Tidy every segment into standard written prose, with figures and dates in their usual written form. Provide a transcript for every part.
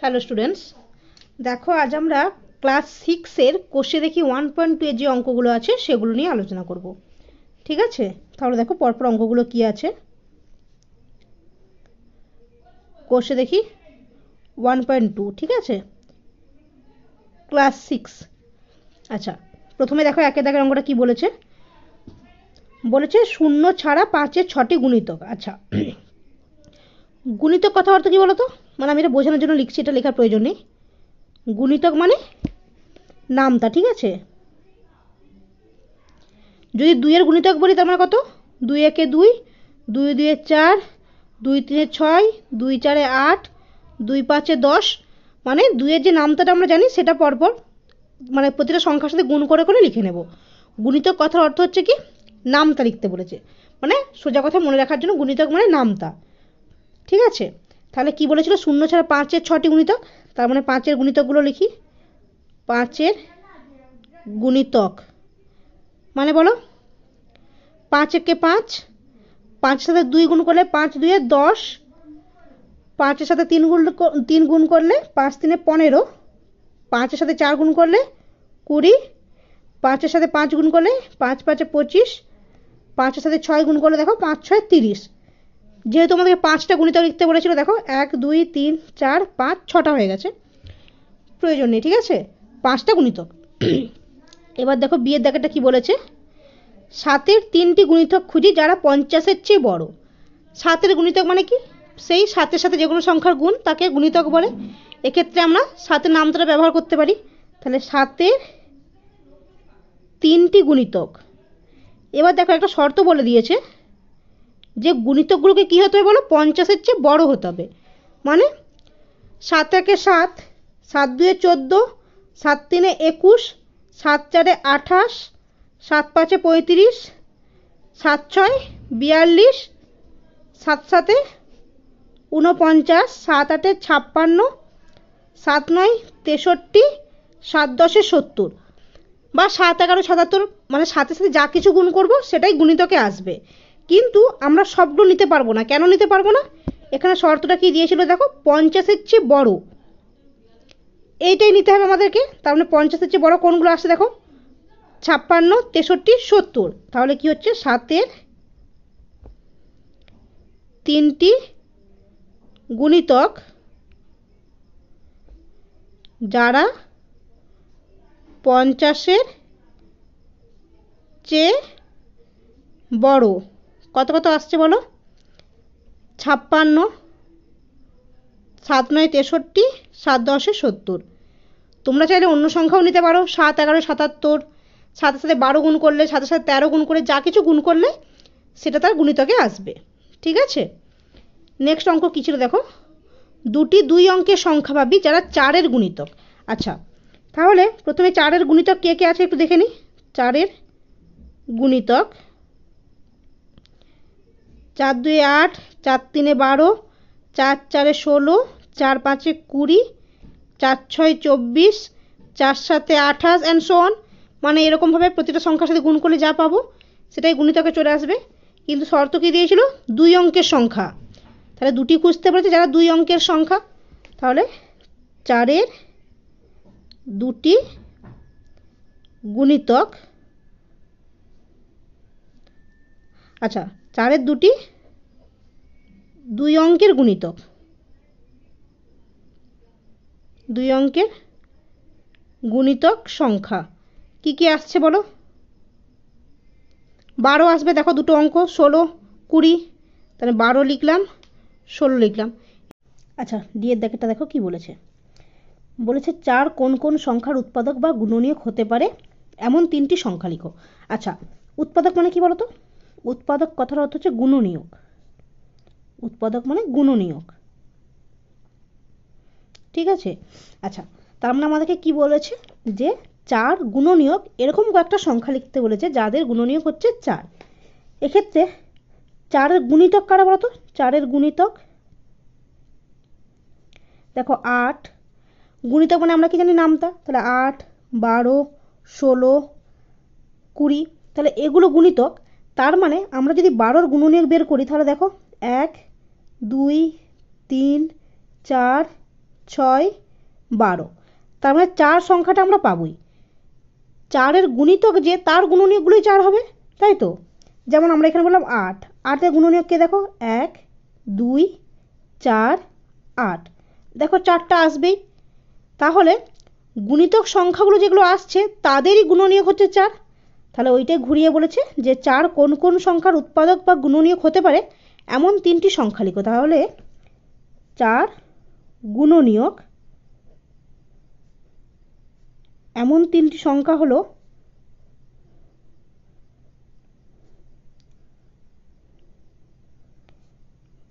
Hello students, দেখো আজ আমরা ক্লাস 6-এর কোষে দেখি 1.2 এর যে অঙ্কগুলো আছে সেগুলো নিয়ে আলোচনা করব। ঠিক আছে, তাহলে দেখো পরপর অঙ্কগুলো কি আছে। কোষে দেখি 1.2, ঠিক আছে, ক্লাস 6। আচ্ছা, প্রথমে দেখো একের দাগের অঙ্কটা কি বলেছে। বলেছে শূন্য ছাড়া 5-এর 6টি গুণিতক। আচ্ছা, গুণিতক কথা অর্থ কি বলতো, মানে আমি এটা বোঝানোর জন্য লিখছি, এটা লেখার প্রয়োজন নেই। গুণিতক মানে নামতা, ঠিক আছে। যদি 2-এর গুণিতক বলি তার মানে কত, 2 একে 2, 2 2 4, 2 3 6, 2 4 8, 2 5 10, মানে 2-এর যে নামতাটা আমরা জানি সেটা পরপর মানে প্রতিটা সংখ্যার সাথে গুণ করে করে লিখে নেব। গুণিতক কথার অর্থ হচ্ছে কি, নামতা লিখতে বলেছে, মানে সোজা কথা মনে রাখার জন্য গুণিতক মানে নামতা। ঠিক আছে, তাহলে কি বলেছিল, শূন্য ছাড়া 5-এর 6টি গুণিতক, তার মানে 5-এর গুণিতকগুলো লিখি। 5-এর গুণিতক মানে বলো, 5 একে 5, 5-এর সাথে 2 গুণ করলে 5 2 10, 5-এর সাথে 3 গুণ করলে 5 3 15, 5-এর সাথে 4 গুণ করলে 20, 5-এর সাথে 5 গুণ করলে 5 5 25, 5-এর সাথে 6 গুণ করলে দেখো 5 6 30। যেহেতু আমাদেরকে 5টা গুণিতক লিখতে বলেছিল, দেখো 1 2 3 4 5 6টা হয়ে গেছে, প্রয়োজন নেই। ঠিক আছে, 5টা গুণিতক। এবার দেখো বিয়ের দাগেরটা কি বলেছে, 7-এর 3টি গুণিতক খুঁজি যারা 50-এর চেয়ে বড়। 7-এর গুণিতক মানে কি, সেই 7-এর সাথে যে কোনো সংখ্যার গুণ তাকে গুণিতক বলে। এক্ষেত্রে আমরা 7-এর নামটা ব্যবহার করতে পারি। তাহলে 7-এর 3টি গুণিতক। এবার দেখো একটা শর্ত বলে দিয়েছে যে গুণিতকগুলোকে কি হতে হবে বলো, 50-এর চেয়ে বড় হতে হবে। মানে 7 1 7, 7 2 14, 7 3 21, 7 4 28, 7 5 35, 7 6 42, 7 7 49, 7 8 56, 7 9 63, 7 10 70 বা 7 11 77, মানে 7-এর সাথে যা কিছু গুণ করব সেটাই গুণিতকে আসবে। কিন্তু আমরা সবগুলো নিতে পারবো না। কেন নিতে পারবো না, এখানে শর্তটা কি দিয়েছিল দেখো, 50-এর চেয়ে বড়, এইটাই নিতে হবে আমাদেরকে। তার মানে 50-এর চেয়ে বড় কোনগুলো আসছে দেখো, 56 63 70। তাহলে কি হচ্ছে, 7-এর 3টি গুণিতক যারা 50-এর চেয়ে বড়। কত কত আসছে বলো, 56, 7 9 63, 7 10 70। তোমরা চাইলে অন্য সংখ্যাও নিতে পারো, 7 11 77, 7-এর সাথে 12 গুণ করলে, 7-এর সাথে 13 গুণ করে যা কিছু গুণ করলে সেটা তার গুণিতকে আসবে। ঠিক আছে, নেক্সট অঙ্ক কী ছিল দেখো, দুটি 2 অঙ্কের সংখ্যা ভাবি যারা 4-এর গুণিতক। আচ্ছা, তাহলে প্রথমে 4-এর গুণিতক কে কে আছে একটু দেখে নিই। 4-এর গুণিতক 4 2 8, 4 3 12, 4 4 16, 4 5 20, 4 6 24, 4 7 28 অ্যান্ড সো অন। মানে এরকমভাবে প্রতিটা সংখ্যার সাথে গুণ করলে যা পাবো সেটাই গুণিতকে চলে আসবে। কিন্তু শর্ত কি দিয়েছিল, 2 অঙ্কের সংখ্যা। তাহলে দুটি খুঁজতে পেরেছে যারা 2 অঙ্কের সংখ্যা। তাহলে 4-এর দুটি গুণিতক, আচ্ছা 4-এর দুটি 2 অঙ্কের গুণিতক, 2 অঙ্কের গুণিতক সংখ্যা কি কি আসছে বলো। 12 আসবে, দেখো দুটো অঙ্ক 16 20, তাহলে 12 লিখলাম 16 লিখলাম। আচ্ছা, ডিয়ের দাগেরটা দেখো কি বলেছে। বলেছে 4 কোন কোন সংখ্যার উৎপাদক বা গুণনীয়ক হতে পারে এমন 3টি সংখ্যা লিখো। আচ্ছা, উৎপাদক মানে কি বলতো, উৎপাদক কথার অর্থ হচ্ছে গুণনীয়ক। উৎপাদক মানে গুণনীয়ক, ঠিক আছে। আচ্ছা, তার মানে আমাদেরকে কি বলেছে, যে 4 গুণনীয়ক এরকম কয়েকটা সংখ্যা লিখতে বলেছে যাদের গুণনীয়ক হচ্ছে 4। এক্ষেত্রে 4-এর গুণিতক কারা বলতো, 4-এর গুণিতক দেখো 8, গুণিতক মানে আমরা কি জানি নামতা, তাহলে 8 12 16 20, তাহলে এগুলো গুণিতক। তার মানে আমরা যদি 12-এর গুণনীয়ক বের করি তাহলে দেখো 1 2 3 4 6 12, তার মানে 4 সংখ্যাটা আমরা পাবোই। 4-এর গুণিতক যে তার গুণনীয়কগুলোই 4 হবে, তাই তো? যেমন আমরা এখানে বললাম 8, 8-এর গুণনীয়ক কে দেখো 1 2 4 8, দেখো 4টা আসবেই। তাহলে গুণিতক সংখ্যাগুলো যেগুলো আসছে তাদেরই গুণনীয়ক হচ্ছে 4। তাহলে ওইটাই ঘুরিয়ে বলেছে যে 4 কোন কোন সংখ্যার উৎপাদক বা গুণনীয়ক হতে পারে এমন 3টি সংখ্যা লিখো। তাহলে 4 গুণনীয়ক এমন 3টি সংখ্যা হলো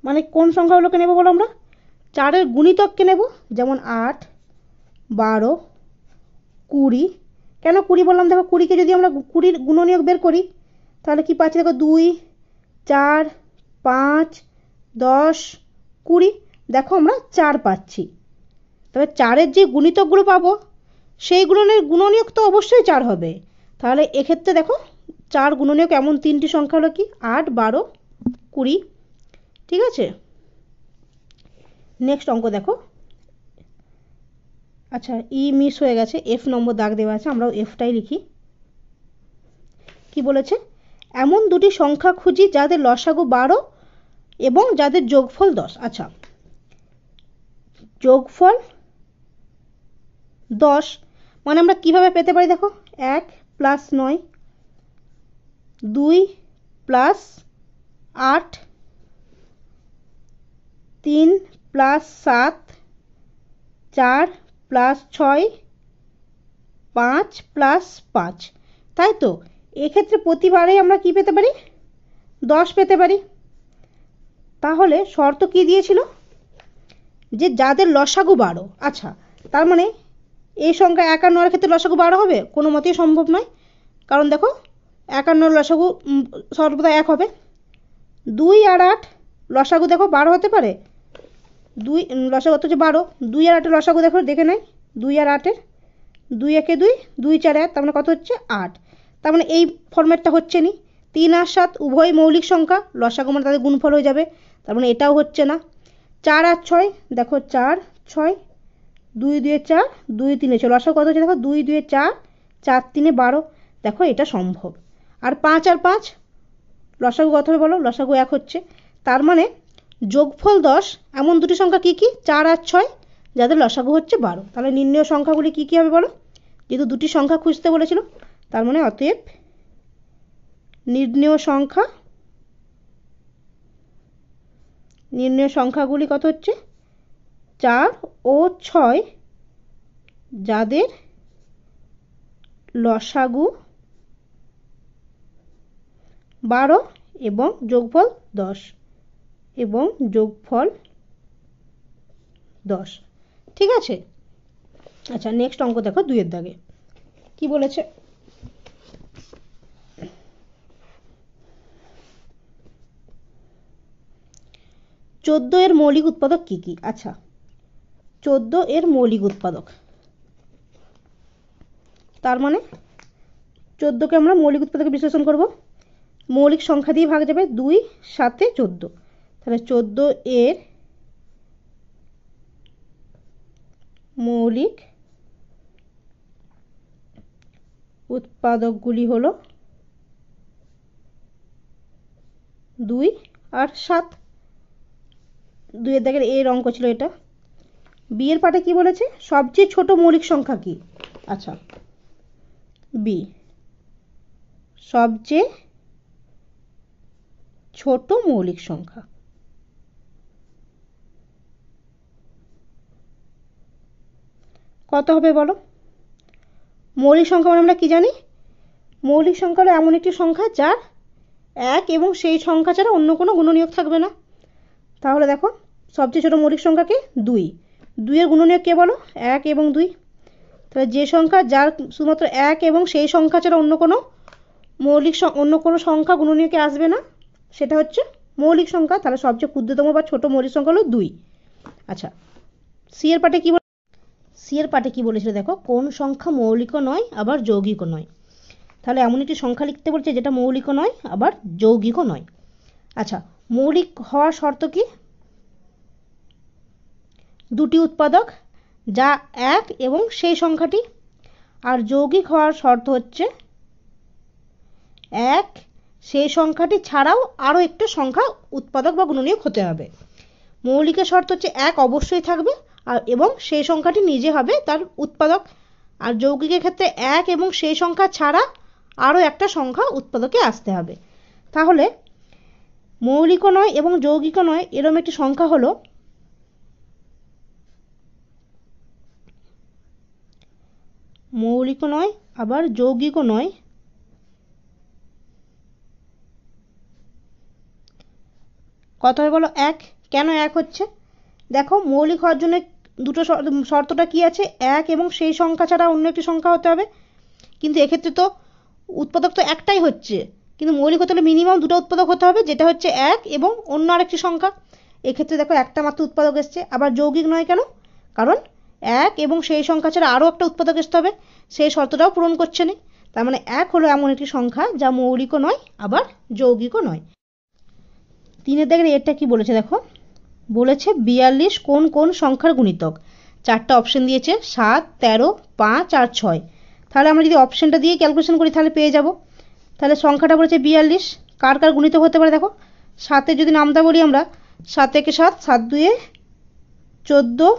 মানে কোন সংখ্যাগুলোকে নেব বলো আমরা? 4-এর গুণিতককে নেব, যেমন 8 12 20। কেন 20 বললাম? দেখো 20কে যদি আমরা 20-র গুণনীয়ক বের করি তাহলে কি পাচ্ছি দেখো 2 4 5 10 20, দেখো আমরা 4 পাচ্ছি। তবে 4-এর যে গুণিতকগুলো পাবো সেইগুলোর গুণনীয়ক তো অবশ্যই 4 হবে। তাহলে এক্ষেত্রে দেখো 4 গুণনীয়ক এমন 3টি সংখ্যা হলো কি 8 12 20। ঠিক আছে, নেক্সট অঙ্ক দেখো। আচ্ছা, ই মিস হয়ে গেছে, এফ নম্বর দাগ দেওয়া আছে, আমরাও এফটাই লিখি। কি বলেছে? এমন দুটি সংখ্যা খুঁজি যাদের লসাগু 12 এবং যাদের যোগফল 10। আচ্ছা, যোগফল 10 মানে আমরা কিভাবে পেতে পারি দেখো, 1 plus 9 2 plus 8 3 plus 7 4 plus 6 5 plus 5, তাই তো? এক্ষেত্রে প্রতিবারেই আমরা কি পেতে পারি? 10 পেতে পারি। তাহলে শর্ত কি দিয়েছিল? যে যাদের লসাগু 12। আচ্ছা, তার মানে এই সংখ্যা 1 আর 9 এর ক্ষেত্রে লসাগু 12 হবে? কোনো মতেই সম্ভব নয়, কারণ দেখো 1 আর 9 লসাগু সর্বদা 1 হবে। 2 আর 8 লসাগু দেখো 12 হতে পারে? 2 লসাগু হচ্ছে 12, 2 আর 8 লসাগু দেখো, দেখে নেই 2 আর 8-এর 2 একে 2 2 4 1, তার মানে কত হচ্ছে 8। তার মানে এই ফরম্যাটটা হচ্ছে নি। 3 আর 7 উভয় মৌলিক সংখ্যা, লসাগু মানে তাদের গুণফল হয়ে যাবে, তার মানে এটাও হচ্ছে না। 4 আর 6 দেখো 4 6 2 2 4 2 3 6, লসাগু কত হচ্ছে দেখো 2 2 4 4 3 12, দেখো এটা সম্ভব। আর 5 আর 5 লসাগু কত হবে বলো? লসাগু 1 হচ্ছে। তার মানে যোগফল 10 এমন দুটি সংখ্যা কি কি? 4 আর 6, যাদের লসাগু হচ্ছে 12। তাহলে নির্ণেয় সংখ্যাগুলি কি কি হবে বলো? যেহেতু দুটি সংখ্যা খুঁজতে বলেছিল, তার মানে অতএব নির্ণেয় সংখ্যাগুলি কত হচ্ছে? 4 ও 6, যাদের লসাগু 12 এবং যোগফল 10 এবং যোগফল 10। ঠিক আছে। আচ্ছা, নেক্সট অঙ্ক দেখো 2 এর দাগে কি বলেছে? 14 এর মৌলিক উৎপাদক কি কি? আচ্ছা, 14 এর মৌলিক উৎপাদক, তার মানে 14কে আমরা মৌলিক উৎপাদকে বিশ্লেষণ করব। মৌলিক সংখ্যা দিয়ে ভাগ যাবে, 2 7 14, তাহলে 14 এর মৌলিক উৎপাদকগুলি হলো 2 আর 7। 2 এর দাগের এর অঙ্ক ছিল এটা। বি এর পাটে কি বলেছে? সবচেয়ে ছোট মৌলিক সংখ্যা কি? আচ্ছা, বি সবচেয়ে ছোট মৌলিক সংখ্যা। কত হবে বলো? মৌলিক সংখ্যা মানে আমরা কি জানি? মৌলিক সংখ্যা হলো এমন একটি সংখ্যা যার 1 এবং সেই সংখ্যা ছাড়া অন্য কোনো গুণনীয়ক থাকবে না। তাহলে দেখো সবচেয়ে ছোট মৌলিক সংখ্যা কি? 2। 2 এর গুণনীয়ক কে বলো? 1 এবং 2। তাহলে যে সংখ্যা যার শুধুমাত্র 1 এবং সেই সংখ্যা ছাড়া অন্য কোনো সংখ্যা গুণনীয়কে আসবে না, সেটা হচ্ছে মৌলিক সংখ্যা। তাহলে সবচেয়ে ক্ষুদ্রতম বা ছোট মৌলিক সংখ্যা হলো 2। আচ্ছা, সি এর পাটে কি বলেছিল দেখো? কোন সংখ্যা মৌলিকও নয় আবার যৌগিকও নয়। তাহলে এমন একটি সংখ্যা লিখতে বলছে যেটা মৌলিকও নয় আবার যৌগিকও নয়। আচ্ছা, মৌলিক হওয়ার শর্ত কি? দুটি উৎপাদক যা এক এবং সেই সংখ্যাটি। আর যৌগিক হওয়ার শর্ত হচ্ছে এক সেই সংখ্যাটি ছাড়াও আরও একটা সংখ্যা উৎপাদক বা গুণনীয়ক হতে হবে। মৌলিকের শর্ত হচ্ছে এক অবশ্যই থাকবে আর এবং সেই সংখ্যাটি নিজে হবে তার উৎপাদক। আর যৌগিকের ক্ষেত্রে এক এবং সেই সংখ্যা ছাড়া আরও একটা সংখ্যা উৎপাদকে আসতে হবে। তাহলে মৌলিকও নয় এবং যৌগিকও নয় এরকম একটি সংখ্যা হলো মৌলিকও নয় আবার যৌগিকও নয় কত হবে বলো? এক। কেন এক হচ্ছে? দেখো মৌলিক হওয়ার জন্য দুটো শর্তটা কি আছে, এক এবং সেই সংখ্যা ছাড়া অন্য একটি সংখ্যা হতে হবে। কিন্তু এক্ষেত্রে তো উৎপাদক তো একটাই হচ্ছে, কিন্তু মৌলিক হতে হলে মিনিমাম দুটো উৎপাদক হতে হবে, যেটা হচ্ছে এক এবং অন্য আরেকটি সংখ্যা। এক্ষেত্রে দেখো একটা মাত্র উৎপাদক এসছে। আবার যৌগিক নয় কেন? কারণ এক এবং সেই সংখ্যা ছাড়া আরও একটা উৎপাদক আসতে হবে, সেই শর্তটাও পূরণ করছে না। তার মানে এক হলো এমন একটি সংখ্যা যা মৌলিকও নয় আবার যৌগিকও নয়। তিনের দাগের এরটা কি বলেছে দেখো, বলেছে 42 কোন কোন সংখ্যার গুণিতক। চারটা অপশন দিয়েছে 7, 13, 5 আর 6। তাহলে আমরা যদি অপশনটা দিয়ে ক্যালকুলেশন করি তাহলে পেয়ে যাব। তাহলে সংখ্যাটা বলেছে 42, কার কার গুণিতক হতে পারে দেখো। 7-এর যদি নামটা বলি আমরা, 7 একে 7, 7 2 14,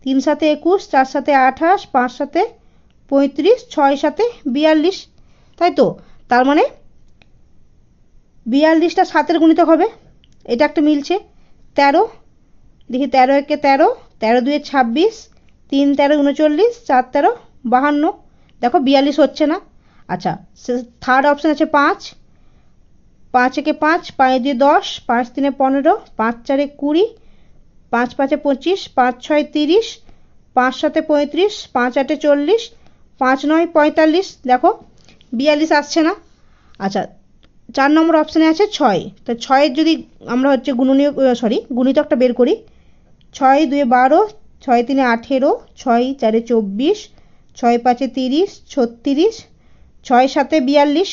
3 7 21, 4 7 28, 5 7 35, 6 7 42, তাই তো? তার মানে 42টা 7-এর গুণিতক হবে, এটা একটা মিলছে। 13 দেখি, 13 একে 13, 13 2 26, 3 13 39, 4 13 52, দেখো 42 হচ্ছে না। আচ্ছা, থার্ড অপশন আছে 5, 5 একে 5, 5 2 10, 5 3 15, 5 4 20, 5 5 25, 5 6 30, 5 7 35, 5 8 40, 5 9 45, দেখো 42 আসছে না। আচ্ছা, 4 নম্বর অপশানে আছে 6। তো 6-এর যদি আমরা হচ্ছে গুণিতকটা বের করি, 6 2 12, 6 3 18, 6 4 24, 6 5 30, 36, 6 7 42,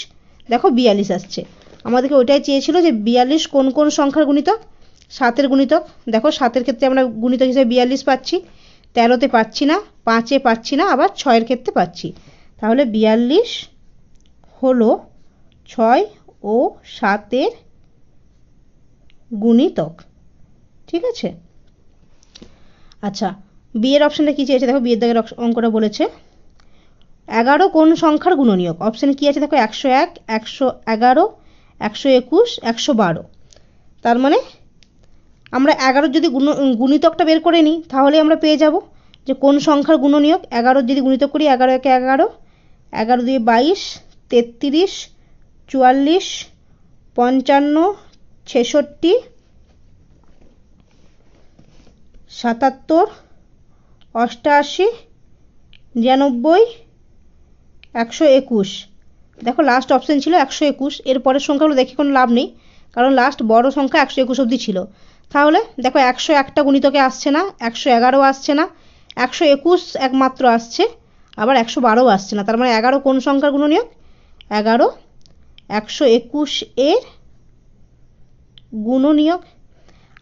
দেখো 42 আসছে। আমাদেরকে ওইটাই চেয়েছিল যে 42 কোন কোন সংখ্যার গুণিতক। 7-এর গুণিতক দেখো, 7-এর ক্ষেত্রে আমরা গুণিতক হিসেবে 42 পাচ্ছি, 13-তে পাচ্ছি না, 5-এ পাচ্ছি না, আবার 6-এর ক্ষেত্রে পাচ্ছি। তাহলে 42 হলো 6 ও 7-এর গুণিতক। ঠিক আছে। আচ্ছা, বি এর অপশানটা কি চেয়েছে দেখো, বিয়ের দাগের অঙ্কটা বলেছে 11 কোন সংখ্যার গুণনীয়ক। অপশানে কি আছে দেখো, 101, 111, 121, 112। তার মানে আমরা 11 যদি গুণিতকটা বের করে নিই তাহলে আমরা পেয়ে যাব যে কোন সংখ্যার গুণনীয়ক। 11 যদি গুণিতক করি, 11 একে 11, 11 2 22, 33, 44, 55, 66, 77, 88, 99, 121। দেখো লাস্ট অপশান ছিল 121, এরপরের সংখ্যাগুলো দেখে কোনো লাভ নেই, কারণ লাস্ট বড় সংখ্যা 121 অবধি ছিল। তাহলে দেখো 101টা গুণিতকে আসছে না, 111 আসছে না, 121 একমাত্র আসছে, আবার 112 আসছে না। তার মানে 11 কোন সংখ্যার গুণনীয়ক? 11 121 এর গুণনীয়ক।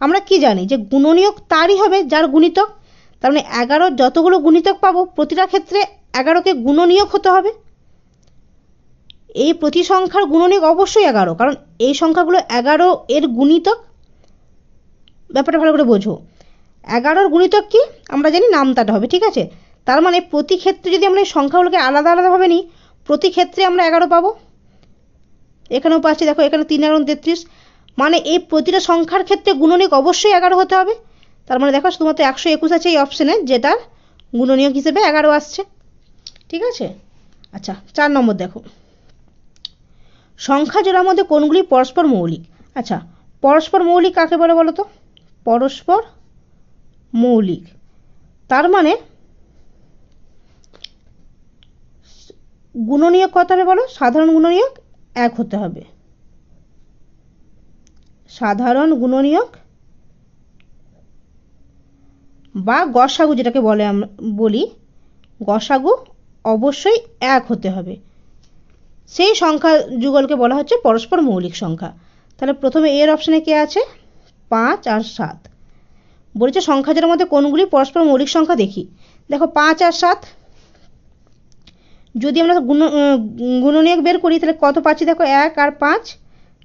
আমরা কি জানি যে গুণনীয়ক তারই হবে যার গুণিতক। তার মানে 11 যতগুলো গুণিতক পাবো প্রতিটা ক্ষেত্রে 11কে গুণনীয়ক হতে হবে। এই প্রতি সংখ্যার গুণনীয়ক অবশ্যই 11, কারণ এই সংখ্যাগুলো 11 এর গুণিতক। ব্যাপারটা ভালো করে বোঝো। 11-র গুণিতক কি আমরা জানি, নামতাটা হবে। ঠিক আছে। তার মানে প্রতি ক্ষেত্রে যদি আমরা এই সংখ্যাগুলোকে আলাদা আলাদাভাবে নিই, প্রতি ক্ষেত্রে আমরা 11 পাবো। এখানেও পাচ্ছি দেখো, এখানে 3 11 33, মানে এই প্রতিটা সংখ্যার ক্ষেত্রে গুণনীয়ক অবশ্যই 11 হতে হবে। তার মানে দেখো শুধুমাত্র 121 আছে এই অপশানে, যেটার গুণনীয়ক হিসেবে 11 আসছে। ঠিক আছে। আচ্ছা, 4 নম্বর দেখো, সংখ্যা জোড়ার মধ্যে কোনগুলি পরস্পর মৌলিক। আচ্ছা, পরস্পর মৌলিক কাকে বলে বলো তো? পরস্পর মৌলিক তার মানে গুণনীয়ক কত হবে বলো? সাধারণ গুণনীয়ক 1 হতে হবে। সাধারণ গুণনীয়ক বা গসাগু যেটাকে বলে আমরা বলি, গসাগু অবশ্যই 1 হতে হবে। সেই সংখ্যা যুগলকে বলা হচ্ছে পরস্পর মৌলিক সংখ্যা। তাহলে প্রথমে এর অপশানে কে আছে? 5 আর 7। বলেছে সংখ্যাজোড়ের মধ্যে কোনগুলি পরস্পর মৌলিক সংখ্যা দেখি। দেখো 5 আর 7, যদি আমরা গুণনীয়ক বের করি তাহলে কত পাচ্ছি দেখো 1 আর 5,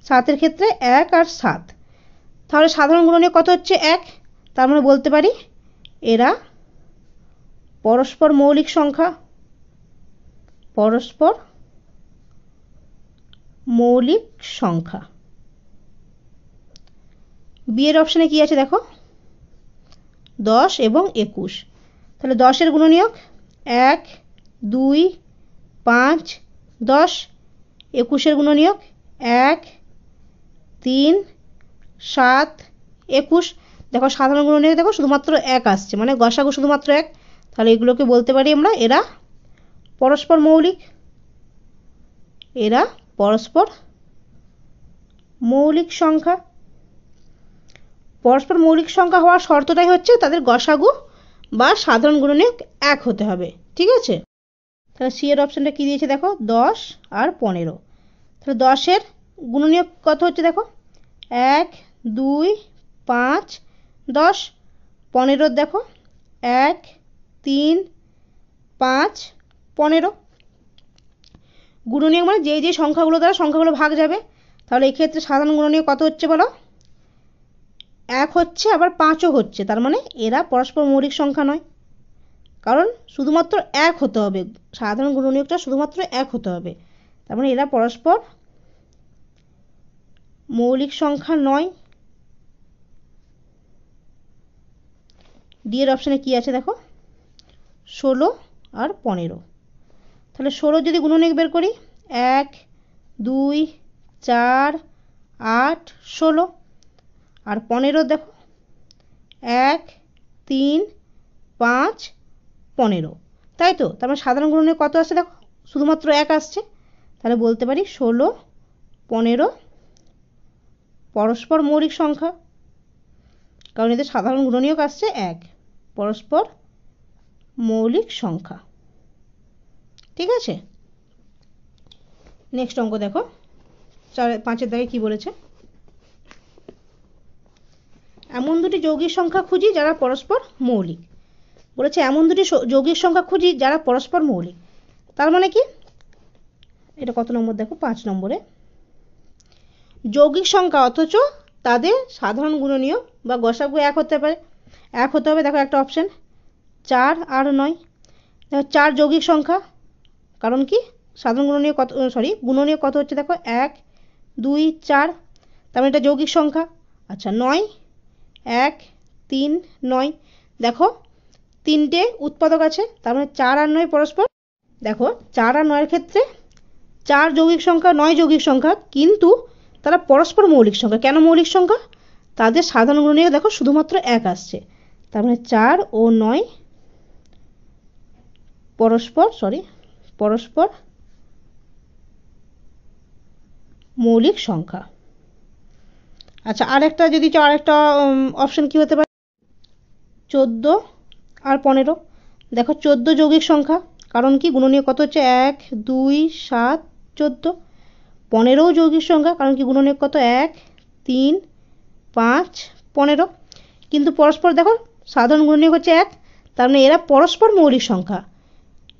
7 ক্ষেত্রে 1 আর 7, তাহলে সাধারণ গুণনীয়ক কত হচ্ছে 1, তার মানে বলতে পারি এরা পরস্পর মৌলিক সংখ্যা। পরস্পর মৌলিক সংখ্যা। বি এর অপশানে কি আছে দেখো 10 এবং 21, তাহলে 10 এর গুণনীয়ক 1 2 5 10, 21 এর গুণনীয়ক 1 3 7 21। দেখো সাধারণ গুণনীয়ক দেখো শুধুমাত্র 1 আসছে, মানে গসাগু শুধুমাত্র 1, তাহলে এগুলোকে বলতে পারি আমরা এরা পরস্পর মৌলিক। এরা পরস্পর মৌলিক সংখ্যা। পরস্পর মৌলিক সংখ্যা হওয়ার শর্তটাই হচ্ছে তাদের গসাগু বা সাধারণ গুণনীয়ক 1 হতে হবে, ঠিক আছে। তাহলে সি এর অপশানটা কি দিয়েছে দেখো 10 আর 15, তাহলে 10 এর গুণনীয়ক কত হচ্ছে দেখো 1 2 5 10, 15 দেখো 1 3 5 15। গুণনীয়ক মানে যে সংখ্যাগুলো দ্বারা সংখ্যাগুলো ভাগ যাবে, তাহলে এক্ষেত্রে সাধারণ গুণনীয়ক কত হচ্ছে বলো 1 হচ্ছে, আবার 5ও হচ্ছে, তার মানে এরা পরস্পর মৌলিক সংখ্যা নয়, কারণ শুধুমাত্র 1 হতে হবে, সাধারণ গুণনীয়কটা শুধুমাত্র 1 হতে হবে, তার মানে এরা পরস্পর মৌলিক সংখ্যা নয়। ডি এর অপশানে কি আছে দেখো 16 আর 15, তাহলে 16 যদি গুণনীয়ক বের করি 1 2 4 8 16, আর 15 দেখো 1 3 5 15, তাই তো, তার মানে সাধারণ গুণনীয়ক কত আসছে দেখো শুধুমাত্র 1 আসছে, তাহলে বলতে পারি 16 15 পরস্পর মৌলিক সংখ্যা, কারণ এদের সাধারণ গুণনীয়ক আসছে 1, পরস্পর মৌলিক সংখ্যা, ঠিক আছে। নেক্সট অঙ্ক দেখো 5-এর দাগে কি বলেছে, এমন দুটি যৌগিক সংখ্যা খুঁজি যারা পরস্পর মৌলিক। বলেছে এমন দুটি যৌগিক সংখ্যা খুঁজি যারা পরস্পর মৌলিক, তার মানে কি, এটা কত নম্বর দেখো 5 নম্বরে, যৌগিক সংখ্যা অথচ তাদের সাধারণ গুণনীয়ক বা গসাগু 1 হতে পারে, 1 হতে হবে। দেখো একটা অপশন 4 আর 9, দেখো 4 যৌগিক সংখ্যা, কারণ কি সাধারণ গুণনীয়ক কত, গুণনীয়ক কত হচ্ছে দেখো 1 2 4, তার মানে এটা যৌগিক সংখ্যা। আচ্ছা 9 1 3 9, দেখো তিনটে উৎপাদক আছে, তার মানে 4 আর 9 পরস্পর। দেখো 4 আর 9 এর ক্ষেত্রে 4 যৌগিক সংখ্যা 9 যৌগিক সংখ্যা, কিন্তু তারা পরস্পর মৌলিক সংখ্যা। কেন মৌলিক সংখ্যা, তাদের সাধারণ গুণনীয়ক দেখো শুধুমাত্র 1 আসছে, তার মানে 4 ও 9 পরস্পর মৌলিক সংখ্যা। আচ্ছা আরেকটা যদি চাও, আরেকটা অপশন কি হতে পারে 14 আর 15, দেখো 14 যৌগিক সংখ্যা, কারণ কি গুণনীয়ক কত হচ্ছে 1 2 7 14, 15ও যৌগিক সংখ্যা, কারণ কি গুণনীয়ক কত 1 3 5 15, কিন্তু পরস্পর দেখো সাধারণ গুণনীয়ক হচ্ছে 1, তার মানে এরা পরস্পর মৌলিক সংখ্যা,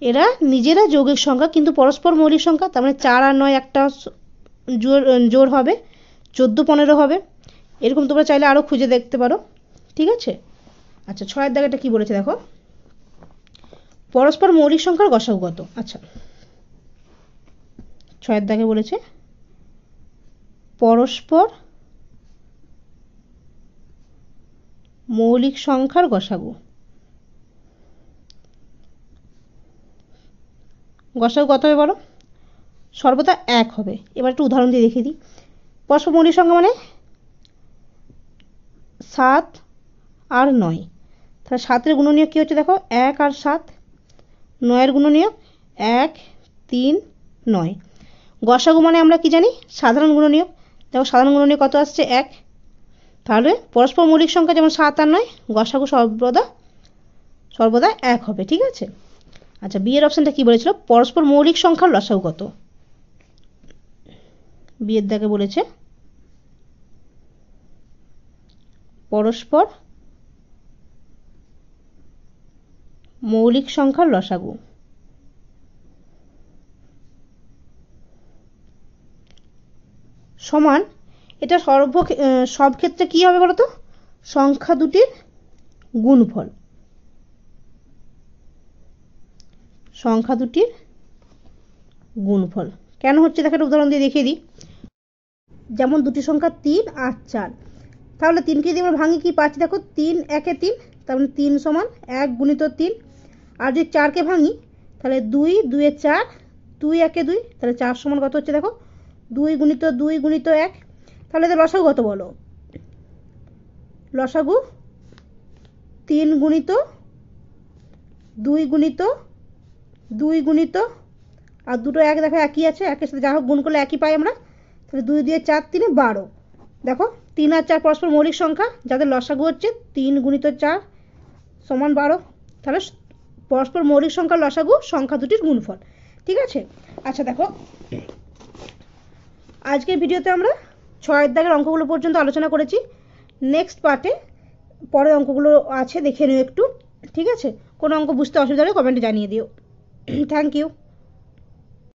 এরা নিজেরা যৌগিক সংখ্যা কিন্তু পরস্পর মৌলিক সংখ্যা, তার মানে 4 আর 9 একটা জোড় হবে 14 15 হবে, এরকম তোমরা চাইলে আরও খুঁজে দেখতে পারো, ঠিক আছে। আচ্ছা 6-এর দাগেটা কি বলেছে দেখো, পরস্পর মৌলিক সংখ্যার গসাগু কত। আচ্ছা 6-এর দাগে বলেছে পরস্পর মৌলিক সংখ্যার গসাগু। গসাগু কত হবে বলো, সর্বদা 1 হবে। এবার একটু উদাহরণ দিয়ে দেখিয়ে দিই। পরস্পর মৌলিক সংখ্যা মানে 7 আর 9, তাহলে 7-এর গুণনীয়ক কী হচ্ছে দেখো 1 আর 7, 9-এর গুণনীয়ক 1 3 9, গসাগু মানে আমরা কি জানি সাধারণ গুণনীয়ক, দেখো সাধারণ গুণনীয়ক কত আসছে 1, তাহলে পরস্পর মৌলিক সংখ্যা যেমন 7 আর 9, গসাগু সর্বদা 1 হবে, ঠিক আছে। আচ্ছা বি এর অপশনটা কি বলেছিল, পরস্পর মৌলিক সংখ্যার লসাগু কত। বি এর দাগে বলেছে পরস্পর মৌলিক সংখ্যার লসাগু। সমান এটা সব ক্ষেত্রে কি হবে বলো তো? সংখ্যা দুটির গুণফল। সংখ্যা দুটির গুণফল কেন হচ্ছে দেখো একটা উদাহরণ দিয়ে দেখিয়ে দিই। যেমন দুটি সংখ্যা 3 আর 4, তাহলে 3কে যদি আমরা ভাঙি কি পাচ্ছি দেখো, 3 একে 3, তার মানে 3 সমান 1 গুণিত 3। আর যদি 4কে ভাঙি তাহলে 2 2 এ 4, 2 একে 2, তাহলে 4 সমান কত হচ্ছে দেখো, 2 গুণিত 2 গুণিত 1। তাহলে এদের লসাগু কত বলো? লসাগু 3 গুণিত 2 গুণিত 2 গুণিত আর দুটো 1 দেখো একই আছে, একের সাথে যা হোক গুণ করলে একই পাই আমরা। তাহলে 2 দিয়ে 4 3 12। দেখো 3 আর 4 পরস্পর মৌলিক সংখ্যা, যাদের লসাগু হচ্ছে 3 গুণিত 4 সমান 12। তাহলে পরস্পর মৌলিক সংখ্যার লসাগু সংখ্যা দুটির গুণফল। ঠিক আছে। আচ্ছা দেখো, আজকের ভিডিওতে আমরা 6 দাগের অঙ্কগুলো পর্যন্ত আলোচনা করেছি। নেক্সট পার্টে পরের অঙ্কগুলো আছে, দেখে নিও একটু। ঠিক আছে, কোনো অঙ্ক বুঝতে অসুবিধা হলে কমেন্টে জানিয়ে দিও। Thank you.